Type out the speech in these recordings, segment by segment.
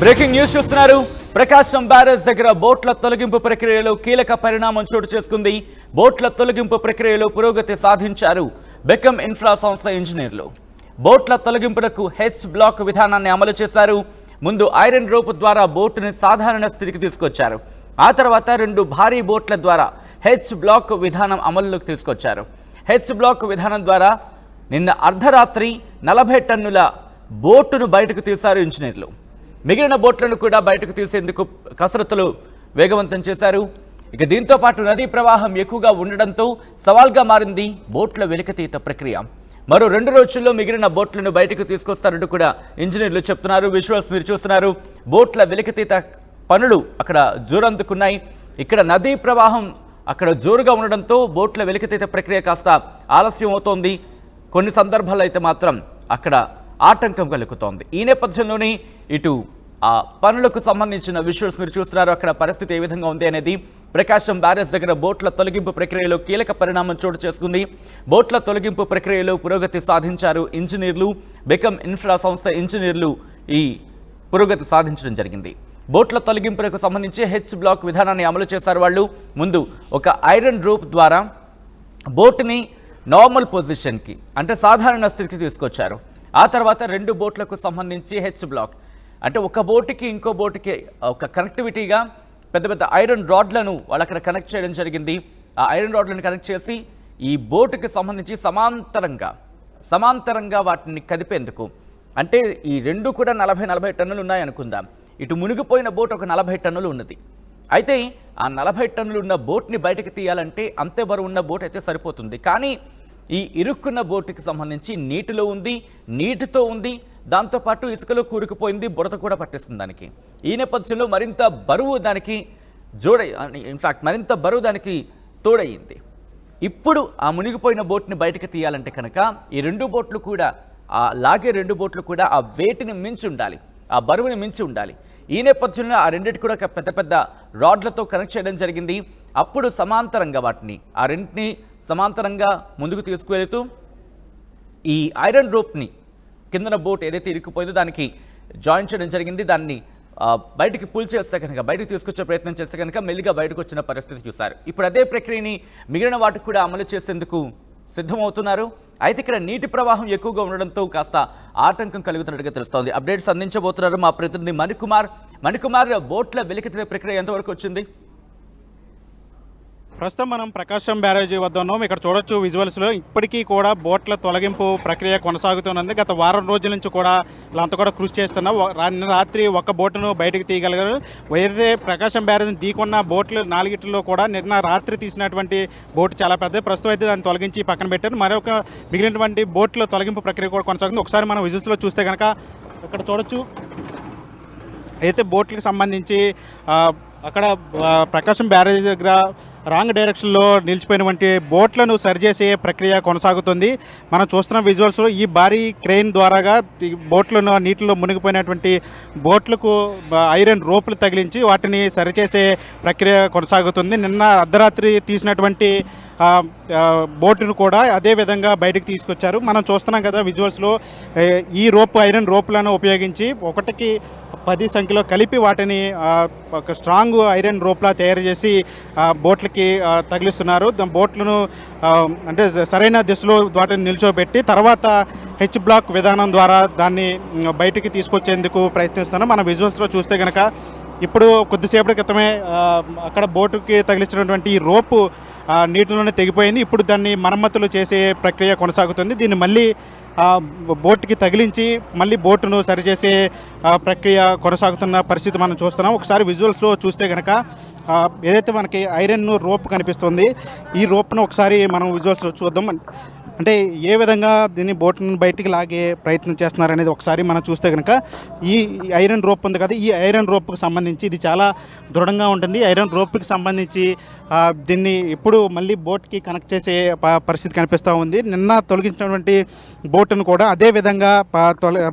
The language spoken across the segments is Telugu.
బ్రేకింగ్ న్యూస్ చూస్తున్నారు. ప్రకాశం బ్యారేజ్ దగ్గర బోట్ల తొలగింపు ప్రక్రియలో కీలక పరిణామం చోటు చేసుకుంది. బోట్ల తొలగింపు ప్రక్రియలో పురోగతి సాధించారు బెకమ్ ఇన్ఫ్రా సంస్థ ఇంజనీర్లు. బోట్ల తొలగింపులకు హెచ్ బ్లాక్ విధానాన్ని అమలు చేశారు. ముందు ఐరన్ రోప్ ద్వారా బోటుని సాధారణ స్థితికి తీసుకొచ్చారు. ఆ తర్వాత 2 భారీ బోట్ల ద్వారా హెచ్ బ్లాక్ విధానం అమలులోకి తీసుకొచ్చారు. హెచ్ బ్లాక్ విధానం ద్వారా నిన్న అర్ధరాత్రి 40 టన్నుల బోటును బయటకు తీశారు ఇంజనీర్లు. మిగిలిన బోట్లను కూడా బయటకు తీసేందుకు కసరత్తులు వేగవంతం చేశారు. ఇక దీంతో పాటు నదీ ప్రవాహం ఎక్కువగా ఉండడంతో సవాల్గా మారింది బోట్ల వెలికితీత ప్రక్రియ. మరో 2 రోజుల్లో మిగిలిన బోట్లను బయటకు తీసుకొస్తారంటూ కూడా ఇంజనీర్లు చెప్తున్నారు. విజువల్స్ మీరు చూస్తున్నారు. బోట్ల వెలికితీత పనులు అక్కడ జోరందుకున్నాయి. ఇక్కడ నదీ ప్రవాహం అక్కడ జోరుగా ఉండడంతో బోట్ల వెలికితీత ప్రక్రియ కాస్త ఆలస్యం అవుతోంది. కొన్ని సందర్భాల్లో అయితే మాత్రం అక్కడ ఆటంకం కలుగుతోంది. ఈ నేపథ్యంలోనే ఇటు ఆ పనులకు సంబంధించిన విజువల్స్ మీరు చూస్తున్నారు. అక్కడ పరిస్థితి ఏ విధంగా ఉంది అనేది. ప్రకాశం బ్యారేజ్ దగ్గర బోట్ల తొలగింపు ప్రక్రియలో కీలక పరిణామం చోటు చేసుకుంది. బోట్ల తొలగింపు ప్రక్రియలో పురోగతి సాధించారు ఇంజనీర్లు. బెకమ్ ఇన్ఫ్రా సంస్థ ఇంజనీర్లు ఈ పురోగతి సాధించడం జరిగింది. బోట్ల తొలగింపులకు సంబంధించి హెచ్ బ్లాక్ విధానాన్ని అమలు చేశారు వాళ్ళు. ముందు ఒక ఐరన్ రోప్ ద్వారా బోటుని నార్మల్ పొజిషన్కి అంటే సాధారణ స్థితికి తీసుకొచ్చారు. ఆ తర్వాత 2 బోట్లకు సంబంధించి హెచ్ బ్లాక్ అంటే ఒక బోటుకి ఇంకో బోటుకి ఒక కనెక్టివిటీగా పెద్ద పెద్ద ఐరన్ రాడ్లను వాళ్ళు అక్కడ కనెక్ట్ చేయడం జరిగింది. ఆ ఐరన్ రాడ్లను కనెక్ట్ చేసి ఈ బోటుకి సంబంధించి సమాంతరంగా వాటిని కదిపేందుకు అంటే ఈ 2 కూడా 40 టన్నులు ఉన్నాయి అనుకుందాం. ఇటు మునిగిపోయిన బోట్ ఒక 40 టన్నులు ఉన్నది. అయితే ఆ 40 టన్నులు ఉన్న బోట్ని బయటకు తీయాలంటే అంతే బరువు ఉన్న బోట్ అయితే సరిపోతుంది. కానీ ఈ ఇరుక్కున్న బోటుకి సంబంధించి నీటితో ఉంది, దాంతోపాటు ఇసుకలో కూరుకుపోయింది, బురద కూడా పట్టేస్తుంది దానికి. ఈ నేపథ్యంలో మరింత బరువు దానికి మరింత బరువు దానికి తోడయ్యింది. ఇప్పుడు ఆ మునిగిపోయిన బోట్ని బయటకు తీయాలంటే కనుక ఈ 2 బోట్లు కూడా ఆ లాగే 2 బోట్లు కూడా ఆ వెయిట్ని మించి ఉండాలి, ఆ బరువుని మించి ఉండాలి. ఈ నేపథ్యంలో ఆ రెండింటి కూడా పెద్ద పెద్ద రాడ్లతో కనెక్ట్ చేయడం జరిగింది. అప్పుడు సమాంతరంగా వాటిని ఆ రెండింటిని సమాంతరంగా ముందుకు తీసుకువెళుతూ ఈ ఐరన్ రోప్ని కిందన బోట్ ఏదైతే ఇరుక్కుపోయిందో దానికి జాయిన్ చేయడం జరిగింది. దాన్ని బయటికి పుల్ చేస్తే కనుక బయటకు తీసుకొచ్చే ప్రయత్నం చేస్తే కనుక మెల్లిగా బయటకు వచ్చిన పరిస్థితి చూశారు. ఇప్పుడు అదే ప్రక్రియని మిగిలిన వాటికి కూడా అమలు చేసేందుకు సిద్ధమవుతున్నారు. అయితే ఇక్కడ నీటి ప్రవాహం ఎక్కువగా ఉండడంతో కాస్త ఆటంకం కలుగుతున్నట్టుగా తెలుస్తోంది. అప్డేట్స్ అందించబోతున్నారు మా ప్రతినిధి మణికుమార్. బోట్ల వెలికితీత ప్రక్రియ ఎంతవరకు వచ్చింది? ప్రస్తుతం మనం ప్రకాశం బ్యారేజీ వద్ద ఉన్నాం. ఇక్కడ చూడొచ్చు విజువల్స్లో ఇప్పటికీ కూడా బోట్ల తొలగింపు ప్రక్రియ కొనసాగుతున్నది. గత వారం రోజుల నుంచి కూడా వీళ్ళంతా కూడా కృషి చేస్తున్నాం. రాత్రి ఒక బోటును బయటకు తీయగలిగారు. ఏదైతే ప్రకాశం బ్యారేజీని ఢీకొన్న బోట్లు 4 కూడా నిన్న రాత్రి తీసినటువంటి బోటు చాలా పెద్ద. ప్రస్తుతం అయితే దాన్ని తొలగించి పక్కన పెట్టారు. మరొక మిగిలినటువంటి బోట్ల తొలగింపు ప్రక్రియ కూడా కొనసాగుతుంది. ఒకసారి మనం విజువల్స్లో చూస్తే కనుక ఇక్కడ చూడొచ్చు అయితే బోట్లకు సంబంధించి అక్కడ ప్రకాశం బ్యారేజ్ దగ్గర రాంగ్ డైరెక్షన్లో నిలిచిపోయినటువంటి బోట్లను సరిచేసే ప్రక్రియ కొనసాగుతుంది. మనం చూస్తున్న విజువల్స్లో ఈ భారీ క్రెయిన్ ద్వారాగా ఈ బోట్లను నీటిలో మునిగిపోయినటువంటి బోట్లకు ఐరన్ రోపులు తగిలించి వాటిని సరిచేసే ప్రక్రియ కొనసాగుతుంది. నిన్న అర్ధరాత్రి తీసినటువంటి బోటును కూడా అదే విధంగా బయటకు తీసుకొచ్చారు. మనం చూస్తున్నాం కదా విజువల్స్లో ఈ ఐరన్ రోపులను ఉపయోగించి 1కి 10 సంఖ్యలో కలిపి వాటిని ఒక స్ట్రాంగ్ ఐరన్ రోప్లా తయారు చేసి బోట్లకి తగిలిస్తున్నారు. బోట్లను అంటే సరైన దిశలో వాటిని నిల్చోబెట్టి తర్వాత హెచ్ బ్లాక్ విధానం ద్వారా దాన్ని బయటికి తీసుకొచ్చేందుకు ప్రయత్నిస్తున్నాం. మన విజువల్స్లో చూస్తే కనుక ఇప్పుడు కొద్దిసేపటి క్రితమే అక్కడ బోటుకి తగిలించినటువంటి ఈ రోపు నీటిలోనే తెగిపోయింది. ఇప్పుడు దాన్ని మరమ్మతులు చేసే ప్రక్రియ కొనసాగుతుంది. దీన్ని మళ్ళీ బోట్కి తగిలించి మళ్ళీ బోటును సరిచేసే ప్రక్రియ కొనసాగుతున్న పరిస్థితి మనం చూస్తున్నాం. ఒకసారి విజువల్స్లో చూస్తే కనుక ఏదైతే మనకి ఐరన్ రోప్ కనిపిస్తుంది ఈ రోప్ను ఒకసారి మనం విజువల్స్లో చూద్దాం. అంటే ఏ విధంగా దీన్ని బోట్ను బయటికి లాగే ప్రయత్నం చేస్తున్నారు అనేది ఒకసారి మనం చూస్తే కనుక ఈ ఐరన్ రోప్ ఉంది కదా, ఈ ఐరన్ రోప్కి సంబంధించి ఇది చాలా దృఢంగా ఉంటుంది. ఐరన్ రోప్కి సంబంధించి దీన్ని ఇప్పుడు మళ్ళీ బోట్కి కనెక్ట్ చేసే పరిస్థితి కనిపిస్తూ ఉంది. నిన్న తొలగించినటువంటి బోటును కూడా అదే విధంగా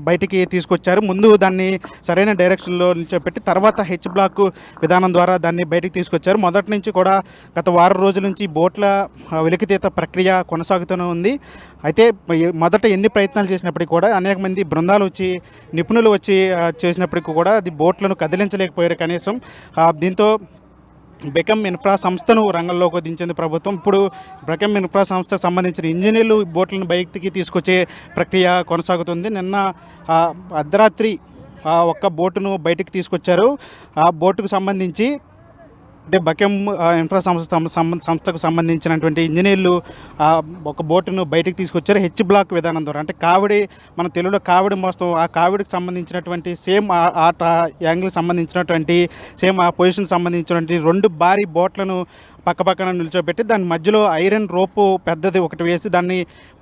బయటికి తీసుకొచ్చారు. ముందు దాన్ని సరైన డైరెక్షన్లో నిల్చోపెట్టి తర్వాత హెచ్ బ్లాక్ విధానం ద్వారా దాన్ని బయటికి తీసుకొచ్చారు. మొదటి నుంచి కూడా గత వారం రోజుల నుంచి బోట్ల వెలికితీత ప్రక్రియ కొనసాగుతూనే ఉంది. ఉంది. అయితే మొదట ఎన్ని ప్రయత్నాలు చేసినప్పటికీ కూడా అనేక మంది బృందాలు వచ్చి నిపుణులు వచ్చి చేసినప్పటికీ కూడా అది బోట్లను కదిలించలేకపోయారు కనీసం. దీంతో బెకమ్ ఇన్ఫ్రా సంస్థను రంగంలోకి దించింది ప్రభుత్వం. ఇప్పుడు బెకమ్ ఇన్ఫ్రా సంస్థకు సంబంధించిన ఇంజనీర్లు బోట్లను బయటికి తీసుకొచ్చే ప్రక్రియ కొనసాగుతుంది. నిన్న అర్ధరాత్రి ఒక్క బోటును బయటికి తీసుకొచ్చారు. ఆ బోటుకు సంబంధించి అంటే బెకమ్ ఇన్ఫ్రా సంస్థకు సంబంధించినటువంటి ఇంజనీర్లు ఒక బోటును బయటికి తీసుకొచ్చారు హెచ్ బ్లాక్ విధానం ద్వారా. అంటే కావిడి, మన తెలుగులో కావిడి మోస్తాం, ఆ కావిడికి సంబంధించినటువంటి సేమ్ ఆట యాంగిల్ సంబంధించినటువంటి సేమ్ ఆ పొజిషన్ సంబంధించినటువంటి 2 భారీ బోట్లను పక్కన నిల్చోబెట్టి దాని మధ్యలో ఐరన్ రోపు పెద్దది ఒకటి వేసి దాన్ని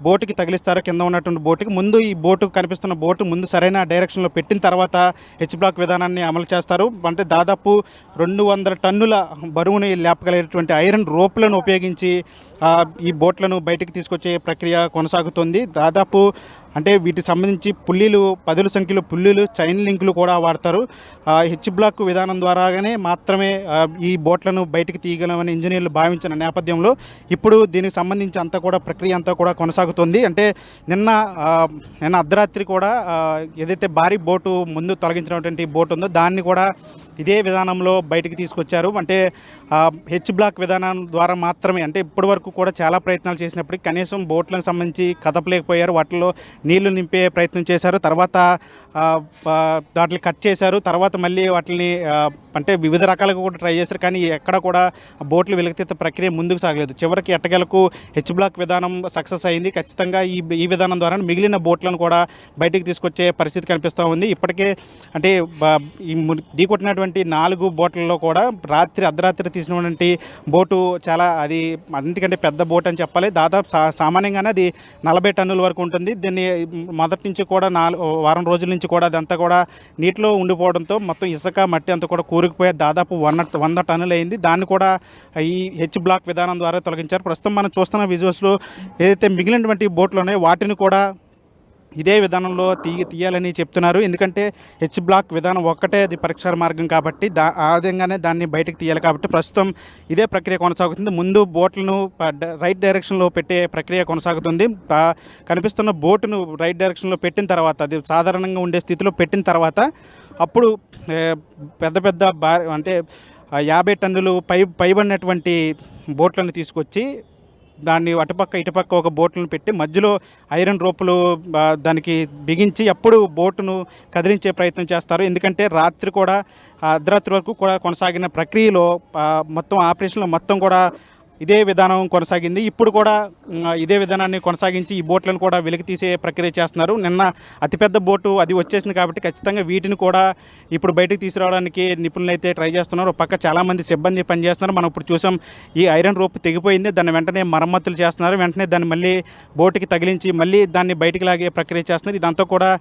బోటుకి తగిలిస్తారు. కింద ఉన్నటువంటి బోటుకి ముందు ఈ బోటు కనిపిస్తున్న బోటు ముందు సరైన డైరెక్షన్లో పెట్టిన తర్వాత హెచ్ బ్లాక్ విధానాన్ని అమలు చేస్తారు. అంటే దాదాపు 200 టన్నుల బరువుని లేపగలిగేటువంటి ఐరన్ రోపులను ఉపయోగించి ఈ బోట్లను బయటికి తీసుకొచ్చే ప్రక్రియ కొనసాగుతుంది. దాదాపు అంటే వీటికి సంబంధించి పుల్లీలు, 10 సంఖ్యలో పుల్లీలు, చైన్ లింకులు కూడా వాడతారు. హెచ్ బ్లాక్ విధానం ద్వారాగానే మాత్రమే ఈ బోట్లను బయటికి తీయగలమని ఇంజనీర్లు భావించిన నేపథ్యంలో ఇప్పుడు దీనికి సంబంధించి అంతా కూడా ప్రక్రియ అంతా కూడా కొనసాగుతుంది. అంటే నిన్న అర్ధరాత్రి కూడా ఏదైతే భారీ బోటు ముందు తొలగించినటువంటి బోటు ఉందో దాన్ని కూడా ఇదే విధానంలో బయటికి తీసుకొచ్చారు. అంటే హెచ్ బ్లాక్ విధానం ద్వారా మాత్రమే. అంటే ఇప్పటి వరకు కూడా చాలా ప్రయత్నాలు చేసినప్పటికీ కనీసం బోట్లకు సంబంధించి కదపలేకపోయారు. వాటిలో నీళ్లు నింపే ప్రయత్నం చేశారు, తర్వాత వాటిని కట్ చేశారు, తర్వాత మళ్ళీ వాటిని అంటే వివిధ రకాలుగా కూడా ట్రై చేశారు. కానీ ఎక్కడ కూడా బోట్లు వెలికితీత ప్రక్రియ ముందుకు సాగలేదు. చివరికి ఎట్టకేలకు హెచ్ బ్లాక్ విధానం సక్సెస్ అయింది. ఖచ్చితంగా ఈ విధానం ద్వారా మిగిలిన బోట్లను కూడా బయటికి తీసుకొచ్చే పరిస్థితి కనిపిస్తూ ఉంది. ఇప్పటికే అంటే ఈ ఢీకొట్టినటువంటి 4 బోట్లలో కూడా అర్ధరాత్రి తీసినటువంటి బోటు చాలా అది అన్నిటికంటే పెద్ద బోట్ అని చెప్పాలి. దాదాపు సామాన్యంగానే అది 40 టన్నుల వరకు ఉంటుంది. దీన్ని మొదటి నుంచి కూడా వారం రోజుల నుంచి కూడా అదంతా కూడా నీటిలో ఉండిపోవడంతో మొత్తం ఇసుక మట్టి అంతా కూడా కూరుకుపోయే దాదాపు 100 టన్నులు అయింది. దాన్ని కూడా ఈ హెచ్ బ్లాక్ విధానం ద్వారా తొలగించారు. ప్రస్తుతం మనం చూస్తున్న విజువల్స్లో ఏదైతే మిగిలినటువంటి బోట్లు ఉన్నాయో వాటిని కూడా ఇదే విధానంలో తీయాలని చెప్తున్నారు. ఎందుకంటే హెచ్ బ్లాక్ విధానం ఒక్కటే అది పరిష్కార మార్గం కాబట్టి ఆ విధంగానే దాన్ని బయటకు తీయాలి కాబట్టి ప్రస్తుతం ఇదే ప్రక్రియ కొనసాగుతుంది. ముందు బోట్లను రైట్ డైరెక్షన్లో పెట్టే ప్రక్రియ కొనసాగుతుంది. కనిపిస్తున్న బోటును రైట్ డైరెక్షన్లో పెట్టిన తర్వాత అది సాధారణంగా ఉండే స్థితిలో పెట్టిన తర్వాత అప్పుడు పెద్ద అంటే 50 టన్నులు పైబడినటువంటి బోట్లను తీసుకొచ్చి దాన్ని అటుపక్క ఇటుపక్క ఒక బోట్లను పెట్టి మధ్యలో ఐరన్ రోపులు దానికి బిగించి అప్పుడు బోటును కదిలించే ప్రయత్నం చేస్తారు. ఎందుకంటే రాత్రి కూడా అర్ధరాత్రి వరకు కూడా కొనసాగిన ప్రక్రియలో మొత్తం ఆపరేషన్లో మొత్తం కూడా ఇదే విధానం కొనసాగింది. ఇప్పుడు కూడా ఇదే విధానాన్ని కొనసాగించి ఈ బోట్లను కూడా వెలికి తీసే ప్రక్రియ చేస్తున్నారు. నిన్న అతిపెద్ద బోటు అది వచ్చేసింది కాబట్టి ఖచ్చితంగా వీటిని కూడా ఇప్పుడు బయటకు తీసుకురావడానికి నిపుణులు అయితే ట్రై చేస్తున్నారు. ఒక పక్క చాలామంది సిబ్బంది పనిచేస్తున్నారు. మనం ఇప్పుడు చూసాం ఈ ఐరన్ రోప్ తెగిపోయింది, దాన్ని వెంటనే మరమ్మతులు చేస్తున్నారు. వెంటనే దాన్ని మళ్ళీ బోటుకి తగిలించి మళ్ళీ దాన్ని బయటికి లాగే ప్రక్రియ చేస్తున్నారు. ఇదంతా కూడా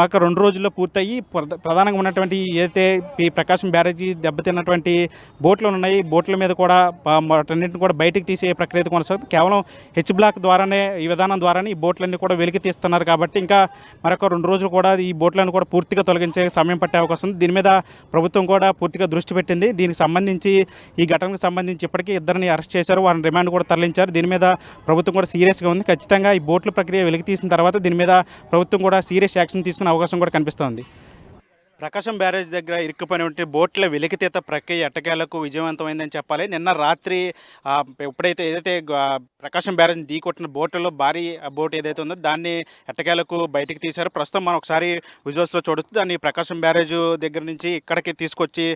మాకు 2 రోజుల్లో పూర్తయి ప్రధానంగా ఉన్నటువంటి ఏదైతే ఈ ప్రకాశం బ్యారేజీ దెబ్బతిన్నటువంటి బోట్లు ఉన్నాయి, బోట్ల మీద కూడా వాటన్నింటిని కూడా బయటికి తీసే ప్రక్రియ కొనసాగుతుంది. కేవలం హెచ్ బ్లాక్ ద్వారానే ఈ విధానం ద్వారానే ఈ బోట్లన్నీ కూడా వెలికి తీస్తున్నారు కాబట్టి ఇంకా మరొక 2 రోజులు కూడా ఈ బోట్లను కూడా పూర్తిగా తొలగించే సమయం పట్టే అవకాశం ఉంది. దీని మీద ప్రభుత్వం కూడా పూర్తిగా దృష్టి పెట్టింది. దీనికి సంబంధించి ఈ ఘటనకు సంబంధించి ఇప్పటికీ 2 అరెస్ట్ చేశారు, వారిని రిమాండ్ కూడా తరలించారు. దీని మీద ప్రభుత్వం కూడా సీరియస్గా ఉంది. ఖచ్చితంగా ఈ బోట్ల ప్రక్రియ వెలికి తీసిన తర్వాత దీని మీద ప్రభుత్వం కూడా సీరియస్ యాక్షన్ తీసుకునే అవకాశం కూడా కనిపిస్తోంది. ప్రకాశం బ్యారేజ్ దగ్గర ఇరుక్కుపోయినటువంటి బోట్ల వెలికితీత ప్రక్రియ ఎట్టకేలకు విజయవంతమైందని చెప్పాలి. నిన్న రాత్రి ఎప్పుడైతే ఏదైతే ప్రకాశం బ్యారేజ్ ఢీకొట్టిన బోటులో భారీ బోట్ ఏదైతే ఉందో దాన్ని ఎట్టకేలకు బయటికి తీశారు. ప్రస్తుతం మనం ఒకసారి విజువల్స్లో చూడొచ్చు. దాన్ని ప్రకాశం బ్యారేజ్ దగ్గర నుంచి ఇక్కడికి తీసుకొచ్చి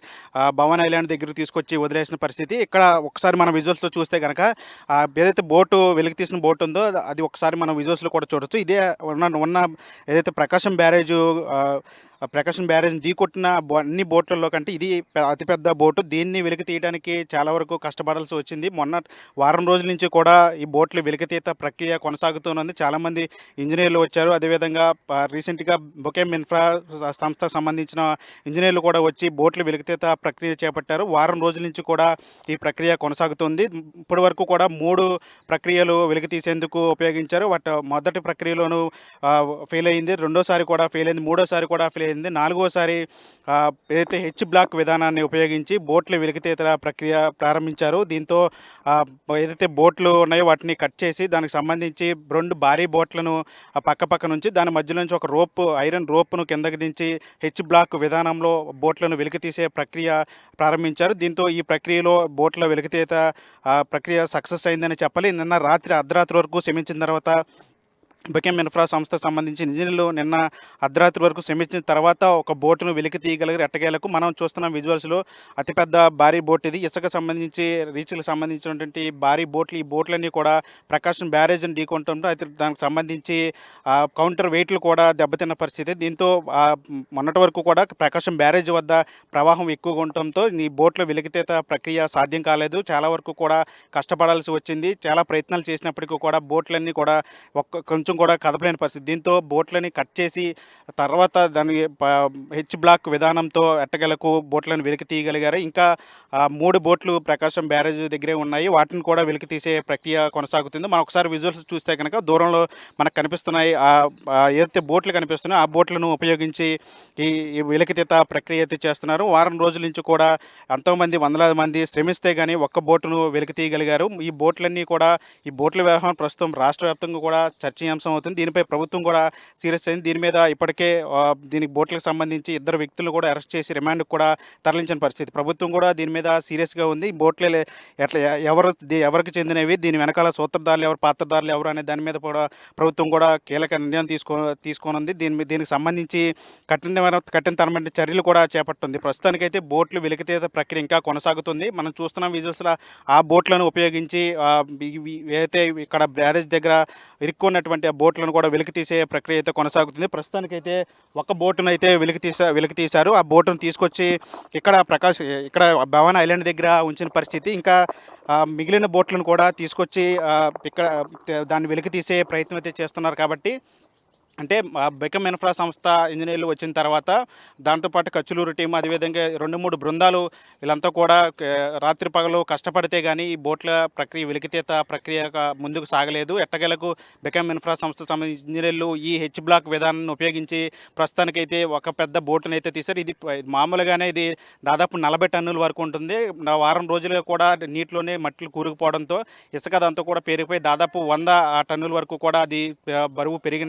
భవన్ ఐలాండ్ దగ్గరకు తీసుకొచ్చి వదిలేసిన పరిస్థితి. ఇక్కడ ఒకసారి మనం విజువల్స్లో చూస్తే కనుక ఏదైతే బోటు వెలికి తీసిన బోట్ ఉందో అది ఒకసారి మనం విజువల్స్లో కూడా చూడొచ్చు. ఇదే ఉన్న ఏదైతే ప్రకాశం బ్యారేజ్ ఢీకొట్టిన అన్ని బోట్లలో కంటే ఇది అతిపెద్ద బోటు. దీన్ని వెలికి తీయడానికి చాలా వరకు కష్టపడాల్సి వచ్చింది. మొన్న వారం రోజుల నుంచి కూడా ఈ బోట్లు వెలికితీత ప్రక్రియ కొనసాగుతున్నది. చాలామంది ఇంజనీర్లు వచ్చారు. అదేవిధంగా రీసెంట్గా బెకమ్ ఇన్ఫ్రా సంస్థకు సంబంధించిన ఇంజనీర్లు కూడా వచ్చి బోట్లు వెలికితీత ప్రక్రియ చేపట్టారు. వారం రోజుల నుంచి కూడా ఈ ప్రక్రియ కొనసాగుతుంది. ఇప్పటి వరకు కూడా 3 ప్రక్రియలు వెలికి తీసేందుకు ఉపయోగించారు. మొదటి ప్రక్రియలోనూ ఫెయిల్ అయింది, రెండోసారి కూడా ఫెయిల్ అయింది, మూడోసారి కూడా ఫెయిల్ పూర్తయింది. నాలుగోసారి ఏదైతే హెచ్ బ్లాక్ విధానాన్ని ఉపయోగించి బోట్ల వెలికితీత ప్రక్రియ ప్రారంభించారు. దీంతో ఏదైతే బోట్లు ఉన్నాయో వాటిని కట్ చేసి దానికి సంబంధించి 2 భారీ బోట్లను పక్క నుంచి దాని మధ్యలో నుంచి ఒక ఐరన్ రోప్‌ను కిందకి దించి హెచ్ బ్లాక్ విధానంలో బోట్లను వెలికితీసే ప్రక్రియ ప్రారంభించారు. దీంతో ఈ ప్రక్రియలో బోట్ల వెలికితీత ప్రక్రియ సక్సెస్ అయిందని చెప్పాలి. నిన్న అర్ధరాత్రి వరకు శ్రమించిన తర్వాత బెకెమ్ ఇన్ఫ్రా సంస్థకు సంబంధించిన ఇంజనీర్లు నిన్న అర్ధరాత్రి వరకు శ్రమించిన తర్వాత ఒక బోటును వెలికి తీయగలిగారు. ఎట్టకేలకు మనం చూస్తున్నాం విజువల్స్‌లో అతిపెద్ద భారీ బోట్ ఇది. ఇసుక సంబంధించి రీచ్‌కి సంబంధించినటువంటి భారీ బోట్లు. ఈ బోట్లన్నీ కూడా ప్రకాశం బ్యారేజ్‌ని ఢీకొనడంతో అయితే దానికి సంబంధించి కౌంటర్ వెయిట్లు కూడా దెబ్బతిన్న పరిస్థితి. దీంతో మొన్నటి వరకు కూడా ప్రకాశం బ్యారేజ్ వద్ద ప్రవాహం ఎక్కువగా ఉండటంతో ఈ బోట్ల వెలికితీత ప్రక్రియ సాధ్యం కాలేదు. చాలా వరకు కూడా కష్టపడాల్సి వచ్చింది. చాలా ప్రయత్నాలు చేసినప్పటికీ కూడా బోట్లన్నీ కూడా కొంచెం కూడా కదపలేని పరిస్థితి. దీంతో బోట్లని కట్ చేసి తర్వాత దాని హెచ్ బ్లాక్ విధానంతో ఎట్టకేలకు బోట్లను వెలికి తీయగలిగారు. ఇంకా 3 బోట్లు ప్రకాశం బ్యారేజ్ దగ్గరే ఉన్నాయి. వాటిని కూడా వెలికి తీసే ప్రక్రియ కొనసాగుతుంది. మనం ఒకసారి విజువల్స్ చూస్తే కనుక దూరంలో మనకు కనిపిస్తున్నాయి. ఏదైతే బోట్లు కనిపిస్తున్నాయో ఆ బోట్లను ఉపయోగించి ఈ వెలికితీత ప్రక్రియ అయితే చేస్తున్నారు. వారం రోజుల నుంచి కూడా ఎంతోమంది వందలాది మంది శ్రమిస్తే కానీ ఒక్క బోటును వెలికి తీయగలిగారు. ఈ బోట్ల వ్యవహారం ప్రస్తుతం రాష్ట్ర వ్యాప్తంగా కూడా చర్చనీయాంశం అవుతుంది. దీనిపై ప్రభుత్వం కూడా సీరియస్ అయింది. దీని మీద ఇప్పటికే దీనికి బోట్లకు సంబంధించి 2 వ్యక్తులను కూడా అరెస్ట్ చేసి రిమాండ్కి కూడా తరలించిన పరిస్థితి. ప్రభుత్వం కూడా దీని మీద సీరియస్గా ఉంది. బోట్లే ఎట్లా ఎవరికి చెందినవి, దీని వెనకాల సూత్రధారులు ఎవరు, పాత్రధారులు ఎవరు అనే దాని మీద కూడా ప్రభుత్వం కూడా కీలక నిర్ణయం తీసుకోనుంది. దీనికి సంబంధించి కఠినతరమైన చర్యలు కూడా చేపట్టింది. ప్రస్తుతానికైతే బోట్లు వెలికితీత ప్రక్రియ ఇంకా కొనసాగుతుంది. మనం చూస్తున్నాం విజువల్స్‌లో ఆ బోట్లను ఉపయోగించి ఏదైతే ఇక్కడ బ్యారేజ్ దగ్గర ఇరుక్కున్నటువంటి ఆ బోట్లను కూడా వెలికి తీసే ప్రక్రియ అయితే కొనసాగుతుంది. ప్రస్తుతానికైతే ఒక బోటును అయితే వెలికి తీశారు. ఆ బోటును తీసుకొచ్చి ఇక్కడ భవానీ ఐలాండ్ దగ్గర ఉంచిన పరిస్థితి. ఇంకా మిగిలిన బోట్లను కూడా తీసుకొచ్చి ఇక్కడ దాన్ని వెలికి తీసే ప్రయత్నం అయితే చేస్తున్నారు. కాబట్టి అంటే బెకమ్ ఇన్ఫ్రా సంస్థ ఇంజనీర్లు వచ్చిన తర్వాత దాంతోపాటు కచ్చులూరు టీం అదేవిధంగా 2-3 బృందాలు వీళ్ళంతా కూడా రాత్రి పగలు కష్టపడితే కానీ ఈ బోట్ల ప్రక్రియ వెలికితీత ప్రక్రియ ముందుకు సాగలేదు. ఎట్టకేలకు బెకమ్ ఇన్ఫ్రా సంస్థ సంబంధించిన ఇంజనీర్లు ఈ హెచ్ బ్లాక్ విధానాన్ని ఉపయోగించి ప్రస్తుతానికైతే ఒక పెద్ద బోటును అయితే తీశారు. ఇది మామూలుగానే ఇది దాదాపు 40 టన్నుల వరకు ఉంటుంది. వారం రోజులుగా కూడా నీటిలోనే మట్టిలు కూరుకుపోవడంతో ఇసుక అదంతా కూడా పెరిగిపోయి దాదాపు 100 టన్నుల వరకు కూడా అది బరువు పెరిగింది.